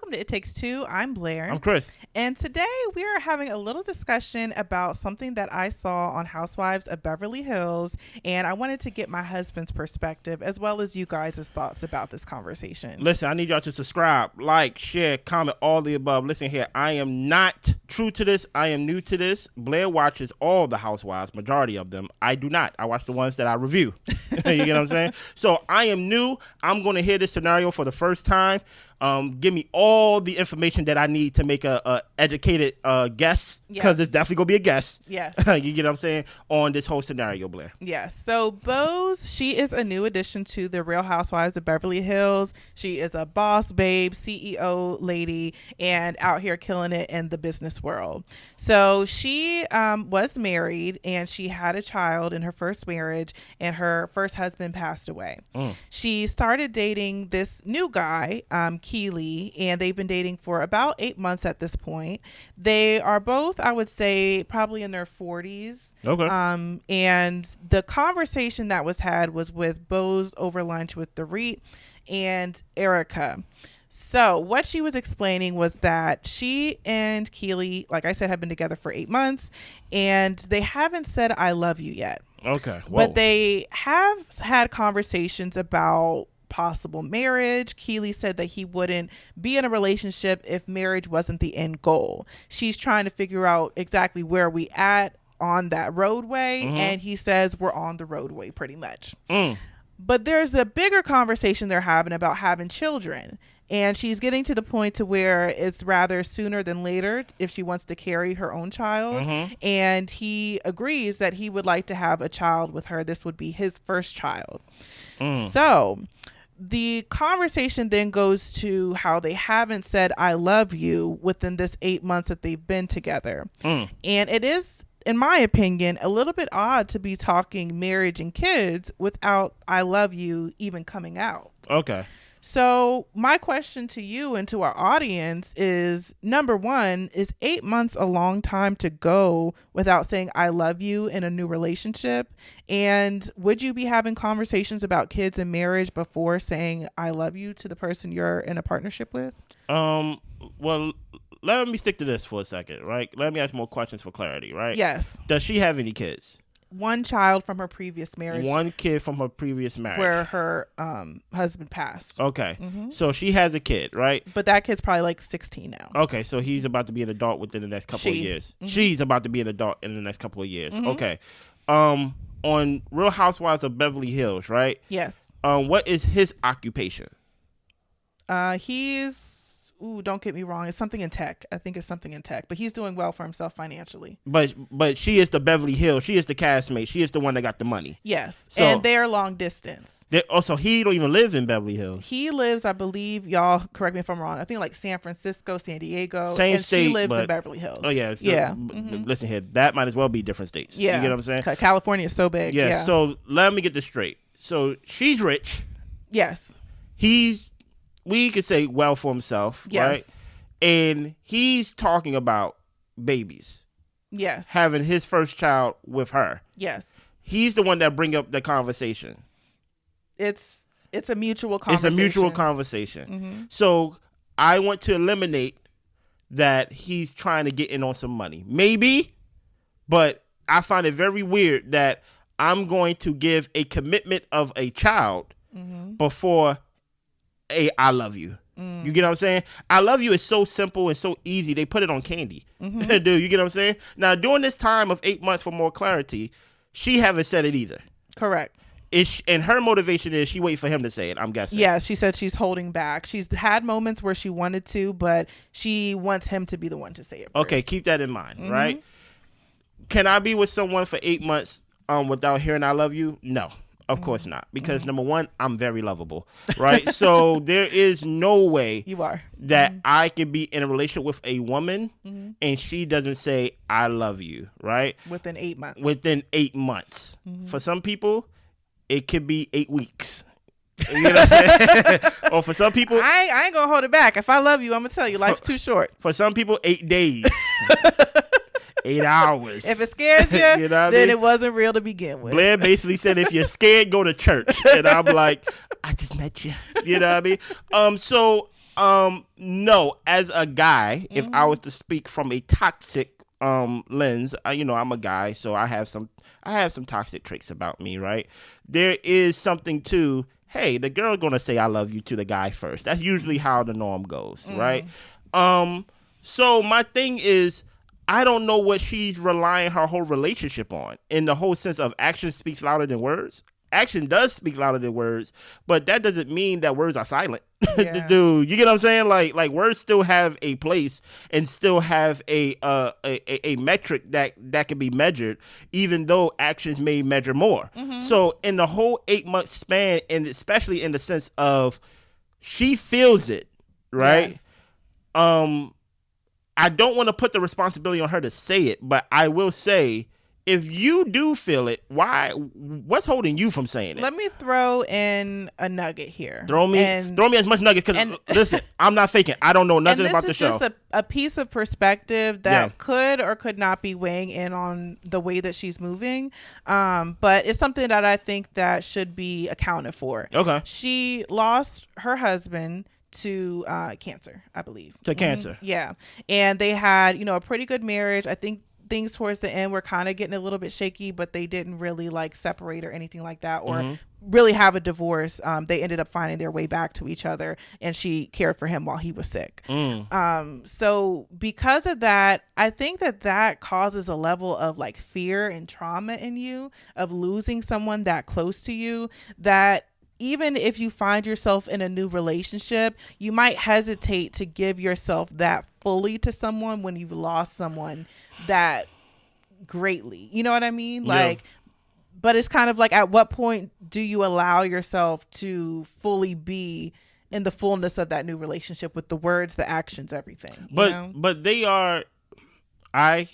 Welcome to It Takes Two. I'm Blair. I'm Chris. And today we are having a little discussion about something that I saw on Housewives of Beverly Hills. And I wanted to get my husband's perspective as well as you guys' thoughts about this conversation. Listen, I need y'all to subscribe, like, share, comment, all the above. Listen here, I am not true to this. I am new to this. Blair watches all the Housewives, majority of them. I do not. I watch the ones that I review. You get what I'm saying? So I am new. I'm going to hear this scenario for the first time. Give me all the information that I need to make a educated guess, because it's definitely gonna be a guess. Yes. You get what I'm saying on this whole scenario, Blair. Yes. So Bose, she is a new addition to the Real Housewives of Beverly Hills. She is a boss babe, CEO lady, and out here killing it in the business world. So she was married and she had a child in her first marriage, and her first husband passed away. She started dating this new guy, Keely, and they've been dating for about 8 months at this point. They are both, I would say, probably in their 40s. Okay. And the conversation that was had was with Bose over lunch with Dorit and Erika. So what she was explaining was that she and Keely, like I said, have been together for 8 months, and they haven't said I love you yet. Okay. Whoa. But they have had conversations about possible marriage. Keely said that he wouldn't be in a relationship if marriage wasn't the end goal. She's trying to figure out exactly where we at on that roadway, and he says we're on the roadway pretty much. But there's a bigger conversation they're having about having children, and she's getting to the point to where it's rather sooner than later if she wants to carry her own child. And he agrees that he would like to have a child with her. This would be his first child. So the conversation then goes to how they haven't said I love you within this 8 months that they've been together. And it is, in my opinion, a little bit odd to be talking marriage and kids without I love you even coming out. Okay. So my question to you and to our audience is, number one, is 8 months a long time to go without saying I love you in a new relationship? And would you be having conversations about kids and marriage before saying I love you to the person you're in a partnership with? Well, let me stick to this for a second, right? Let me ask more questions for clarity, right? Yes. Does she have any kids? One child from her previous marriage. One kid from her previous marriage. Where her husband passed. Okay. So she has a kid, right? But that kid's probably like 16 now. Okay, so he's about to be an adult within the next couple of years. She's about to be an adult in the next couple of years. Okay. On Real Housewives of Beverly Hills, right? Yes. What is his occupation? He's... Ooh, don't get me wrong. It's something in tech. I think it's something in tech. But he's doing well for himself financially. But she is the Beverly Hills. She is the castmate. She is the one that got the money. Yes. So, and they're long distance. Also, he don't even live in Beverly Hills. He lives, I believe, y'all correct me if I'm wrong, I think like San Francisco, San Diego. Same and state, she lives in Beverly Hills. Oh, yeah. So, yeah. Listen here. That might as well be different states. Yeah. You get what I'm saying? California is so big. Yeah. So let me get this straight. So she's rich. Yes. We could say well for himself. Yes. Right? And he's talking about babies. Yes. Having his first child with her. Yes. He's the one that bring up the conversation. It's a mutual conversation. It's a mutual conversation. So I want to eliminate that he's trying to get in on some money. Maybe, but I find it very weird that I'm going to give a commitment of a child before a I love you. You get what I'm saying? I love you is so simple and so easy. They put it on candy. Dude, you get what I'm saying? Now, during this time of 8 months for more clarity, she haven't said it either. Correct. And her motivation is she wait for him to say it, I'm guessing. Yeah, she said she's holding back. She's had moments where she wanted to, but she wants him to be the one to say it first. Okay, keep that in mind, right? Can I be with someone for 8 months without hearing I love you? No. Of course not, because number one, I'm very lovable, right? So there is no way that I can be in a relationship with a woman and she doesn't say I love you, right? Within 8 months. Within 8 months. For some people, it could be 8 weeks. You know what I'm saying? Or for some people, I ain't gonna hold it back. If I love you, I'm gonna tell you life's too short. For some people, 8 days. 8 hours. If it scares you, you know then it wasn't real to begin with. Blair basically said, if you're scared, go to church. And I'm like, I just met you. You know what I mean? So No. As a guy, if I was to speak from a toxic lens, I'm a guy, so I have some toxic traits about me, right? There is something to, hey, the girl gonna say I love you to the guy first. That's usually how the norm goes, right? So my thing is, I don't know what she's relying her whole relationship on, in the whole sense of action speaks louder than words. Action does speak louder than words, but that doesn't mean that words are silent. Yeah. Dude, you get what I'm saying? Like words still have a place and still have a metric that can be measured, even though actions may measure more. So in the whole 8-month span, and especially in the sense of she feels it, right? Yes. I don't want to put the responsibility on her to say it, but I will say, if you do feel it, what's holding you from saying it? Let me throw in a nugget here. Throw me as much nuggets, because listen, I'm not faking. I don't know nothing about the show. This is just a piece of perspective that could or could not be weighing in on the way that she's moving. But it's something that I think that should be accounted for. Okay. She lost her husband to cancer, I believe. To cancer. Yeah. And they had, a pretty good marriage. I think things towards the end were kind of getting a little bit shaky, but they didn't really like separate or anything like that, or really have a divorce. They ended up finding their way back to each other, and she cared for him while he was sick. So because of that, I think that causes a level of like fear and trauma in you of losing someone that close to you, that even if you find yourself in a new relationship, you might hesitate to give yourself that fully to someone when you've lost someone that greatly. You know what I mean? Like, but it's kind of like, at what point do you allow yourself to fully be in the fullness of that new relationship with the words, the actions, everything? But they are, I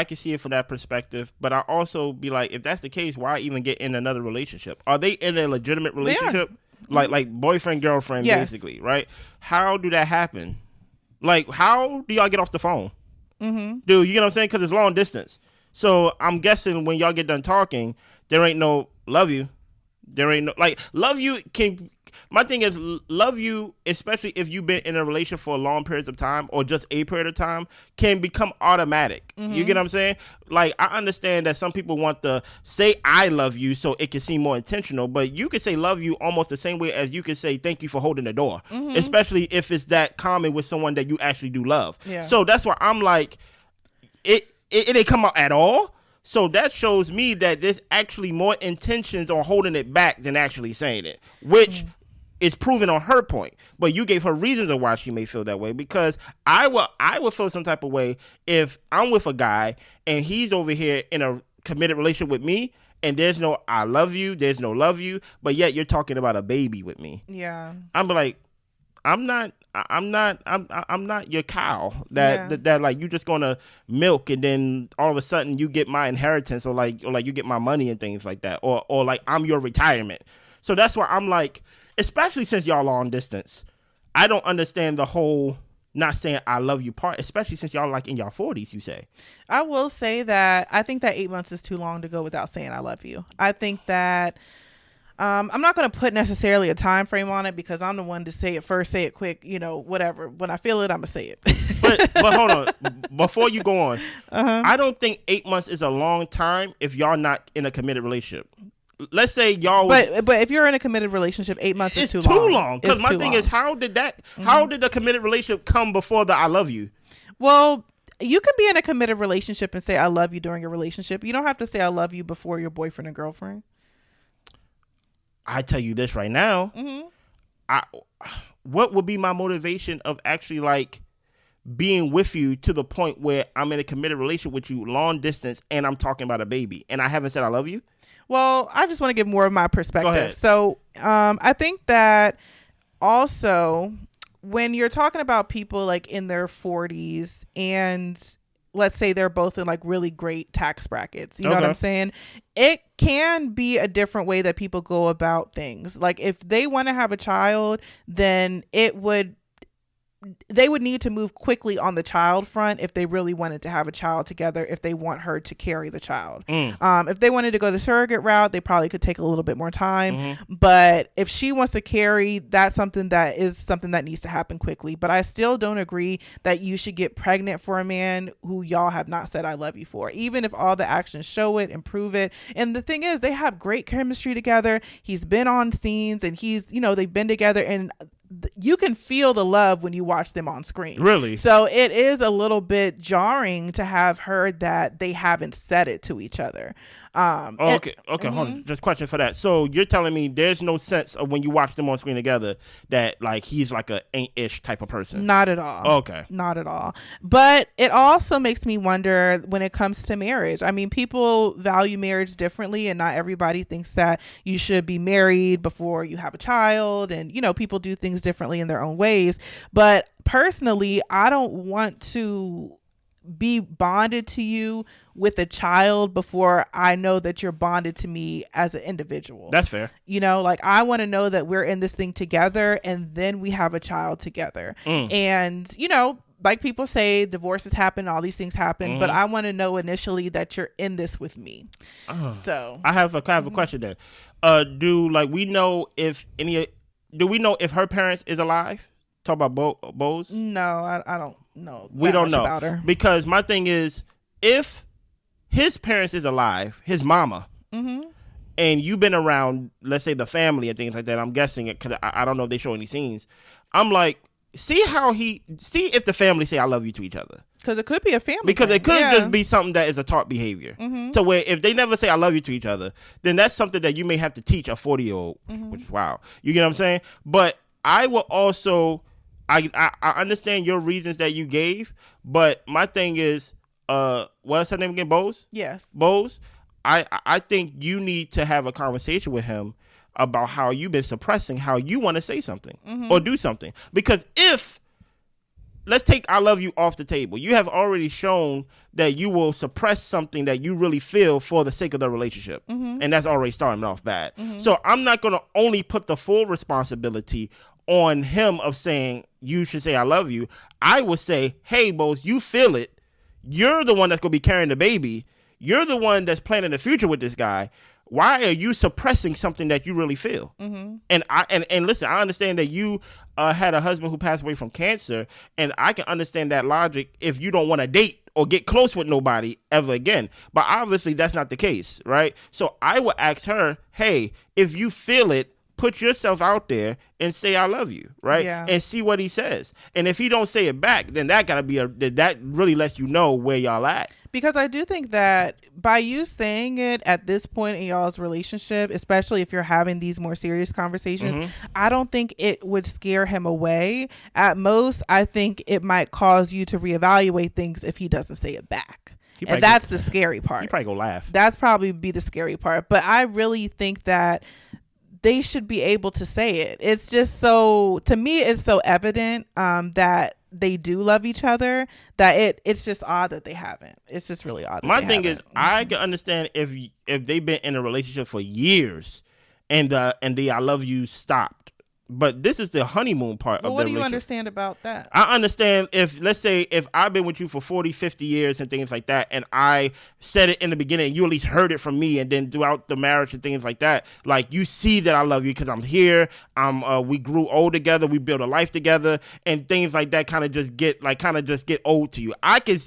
can see it from that perspective, but I also be like, if that's the case, why even get in another relationship? Are they in a legitimate relationship? Like boyfriend, girlfriend, basically, right? How do that happen? Like, how do y'all get off the phone? Dude, you get what I'm saying? Because it's long distance. So I'm guessing when y'all get done talking, there ain't no love you. There ain't no, like, love you can, my thing is, love you, especially if you've been in a relationship for a long periods of time or just a period of time, can become automatic. You get what I'm saying? Like, I understand that some people want to say I love you so it can seem more intentional, but you can say love you almost the same way as you can say thank you for holding the door, especially if it's that common with someone that you actually do love. So that's why I'm like, it didn't come out at all. So that shows me that there's actually more intentions on holding it back than actually saying it, which is proven on her point. But you gave her reasons of why she may feel that way, because I will feel some type of way if I'm with a guy and he's over here in a committed relationship with me, and there's no I love you, there's no love you, but yet you're talking about a baby with me. Yeah. I'm like, I'm not your cow that like you just gonna milk and then all of a sudden you get my inheritance, or like you get my money and things like that, or like I'm your retirement. So that's why I'm like, especially since y'all are on distance, I don't understand the whole not saying I love you part, especially since y'all like in y'all 40s, you say. I will say that I think that 8 months is too long to go without saying I love you. I think that I'm not going to put necessarily a time frame on it, because I'm the one to say it first, say it quick, whatever. When I feel it, I'm going to say it. but hold on. Before you go on, I don't think 8 months is a long time if y'all not in a committed relationship. Let's say y'all but if you're in a committed relationship, 8 months is too long. It's too long. Because my thing is, how did the committed relationship come before the I love you? Well, you can be in a committed relationship and say I love you during your relationship. You don't have to say I love you before your boyfriend and girlfriend. I tell you this right now. What would be my motivation of actually like being with you to the point where I'm in a committed relationship with you, long distance, and I'm talking about a baby, and I haven't said I love you? Well, I just want to give more of my perspective. Go ahead. So I think that also when you're talking about people like in their 40s, and let's say they're both in like really great tax brackets, you know what I'm saying? It can be a different way that people go about things. Like if they want to have a child, then it would they would need to move quickly on the child front if they really wanted to have a child together, if they want her to carry the child. If they wanted to go the surrogate route, they probably could take a little bit more time. But if she wants to carry, that's something that needs to happen quickly. But I still don't agree that you should get pregnant for a man who y'all have not said I love you for, even if all the actions show it and prove it. And the thing is, they have great chemistry together. He's been on scenes and they've been together, and you can feel the love when you watch them on screen. Really? So it is a little bit jarring to have heard that they haven't said it to each other. Okay. Hold on. Just a question for that. So you're telling me there's no sense of when you watch them on screen together that like he's like a ain't-ish type of person? Not at all. Okay. Not at all. But it also makes me wonder when it comes to marriage. I mean, people value marriage differently, and not everybody thinks that you should be married before you have a child. And, people do things differently in their own ways. But personally, I don't want to be bonded to you with a child before I know that you're bonded to me as an individual. That's fair. I want to know that we're in this thing together, and then we have a child together. And, like people say, divorces happen, all these things happen, but I want to know initially that you're in this with me. So I have a question then. Do we know if her parents is alive? Talk about Bose? No, I don't know. We don't know about her. Because my thing is, if his parents is alive, his mama, and you've been around, let's say the family and things like that, I'm guessing it because I don't know if they show any scenes. I'm like, see if the family say I love you to each other. Because it could be a family Because thing. it could just be something that is a taught behavior. So where if they never say I love you to each other, then that's something that you may have to teach a 40-year-old, which is wild. You get what I'm saying? But I will also, I understand your reasons that you gave, but my thing is, what's her name again? Bose? Yes. Bose. I think you need to have a conversation with him about how you've been suppressing how you want to say something or do something. Because let's take I love you off the table. You have already shown that you will suppress something that you really feel for the sake of the relationship. And that's already starting off bad. So I'm not going to only put the full responsibility on him of saying you should say I love you. I would say, hey, Bose, you feel it. You're the one that's going to be carrying the baby. You're the one that's planning the future with this guy. Why are you suppressing something that you really feel? And listen, I understand that you had a husband who passed away from cancer, and I can understand that logic if you don't want to date or get close with nobody ever again. But obviously that's not the case, right? So I would ask her, hey, if you feel it, put yourself out there and say I love you, right? Yeah. And see what he says. And if he don't say it back, then that really lets you know where y'all at. Because I do think that by you saying it at this point in y'all's relationship, especially if you're having these more serious conversations, I don't think it would scare him away. At most, I think it might cause you to reevaluate things if he doesn't say it back. And that's the scary part. He probably gonna laugh. That's probably be the scary part. But I really think that they should be able to say it. It's just to me, it's so evident that they do love each other that it's just odd that they haven't. It's just really odd. My thing is, I can understand if they've been in a relationship for years and the I love you stopped. But this is the honeymoon part of the relationship. What do you understand about that? I understand let's say if I've been with you for 40, 50 years and things like that, and I said it in the beginning, and you at least heard it from me, and then throughout the marriage and things like that, like you see that I love you because I'm here, we grew old together, we built a life together, and things like that kind of just get old to you. I can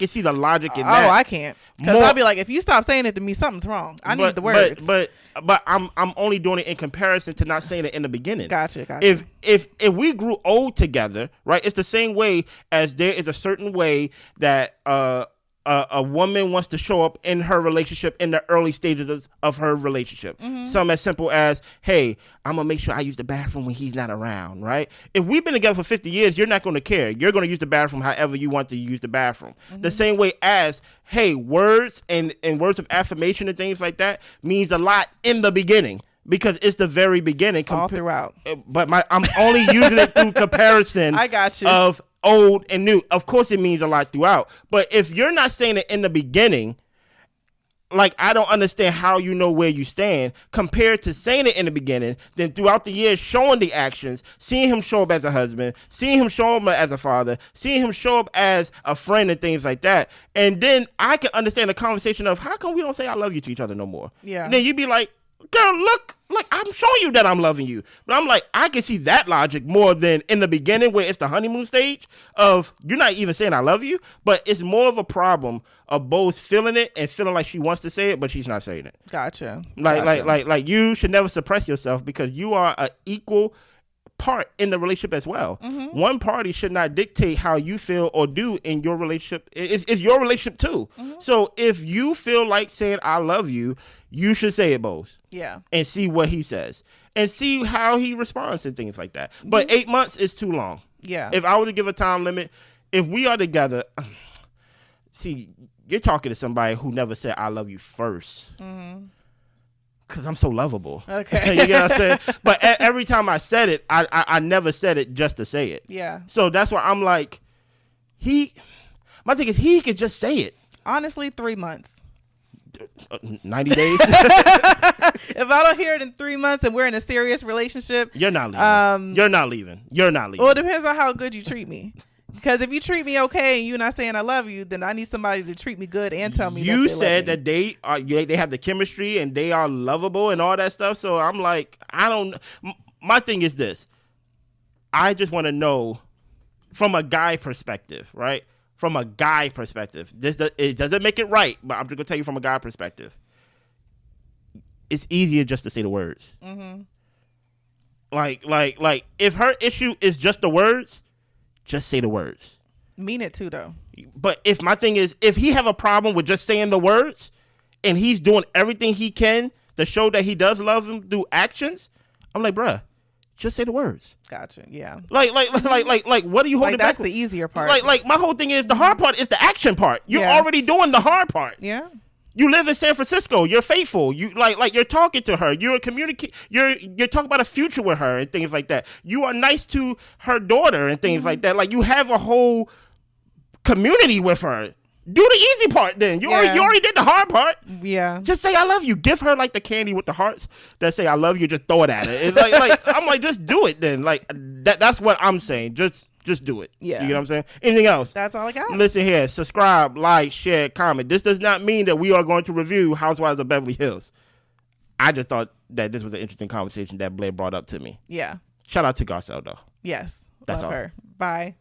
see the logic in that. Oh, I can't. Because I'll be like, if you stop saying it to me, something's wrong. I need the words. But I'm only doing it in comparison to not saying it in the beginning. Gotcha. If we grew old together, right? It's the same way as there is a certain way that a woman wants to show up in her relationship in the early stages of her relationship. Something as simple as, hey, I'm going to make sure I use the bathroom when he's not around, right? If we've been together for 50 years, you're not going to care. You're going to use the bathroom however you want to use the bathroom. The same way as, hey, words and words of affirmation and things like that means a lot in the beginning. Because it's the very beginning. All throughout. But I'm only using it through comparison I got you. of old and new. Of course it means a lot throughout. But if you're not saying it in the beginning, I don't understand how you know where you stand compared to saying it in the beginning, then throughout the years showing the actions, seeing him show up as a husband, seeing him show up as a father, seeing him show up as a friend and things like that. And then I can understand the conversation of how come we don't say I love you to each other no more? Yeah. And then you'd be like, girl, look, like I'm showing you that I'm loving you. But I'm like, I can see that logic more than in the beginning where it's the honeymoon stage of you're not even saying I love you, but it's more of a problem of both feeling it and feeling like she wants to say it, but she's not saying it. Gotcha. Like you should never suppress yourself because you are an equal part in the relationship as well. Mm-hmm. One party should not dictate how you feel or do in your relationship. It's your relationship too. Mm-hmm. So if you feel like saying I love you, you should say it both. Yeah. And see what he says and see how he responds and things like that. Mm-hmm. But 8 months is too long. Yeah. If I were to give a time limit, if we are together, see, you're talking to somebody who never said I love you first. Mm-hmm. Because I'm so lovable. Okay. You know what I'm saying? But every time I said it, I never said it just to say it. Yeah. So that's why I'm like, my thing is he could just say it. Honestly, 3 months. 90 days. If I don't hear it in 3 months and we're in a serious relationship. You're not leaving. You're not leaving. Well, it depends on how good you treat me. Because if you treat me okay and you're not saying I love you, then I need somebody to treat me good and tell me you said that they have the chemistry and they are lovable and all that stuff. So I'm like, my thing is this. I just want to know from a guy perspective, right? From a guy perspective. It doesn't make it right, but I'm just going to tell you from a guy perspective. It's easier just to say the words. Mm-hmm. Like if her issue is just the words, just say the words. Mean it too, though. But if my thing is, if he have a problem with just saying the words and he's doing everything he can to show that he does love him through actions, I'm like, bruh, just say the words. Gotcha. Yeah. Like, what are you holding back? That's the easier part. Like, my whole thing is the hard part is the action part. You're already doing the hard part. Yeah. You live in San Francisco. You're faithful. You like you're talking to her. You're communicate. You're talking about a future with her and things like that. You are nice to her daughter and things like that. Like you have a whole community with her. Do the easy part then. You already did the hard part. Yeah. Just say I love you. Give her like the candy with the hearts that say I love you. Just throw it at her. It's like I'm like just do it then. Like that's what I'm saying. Just do it. Yeah. You know what I'm saying? Anything else? That's all I got. Listen here. Subscribe, like, share, comment. This does not mean that we are going to review Housewives of Beverly Hills. I just thought that this was an interesting conversation that Blair brought up to me. Yeah. Shout out to Garcelle, though. Yes. That's Love all. her. Bye.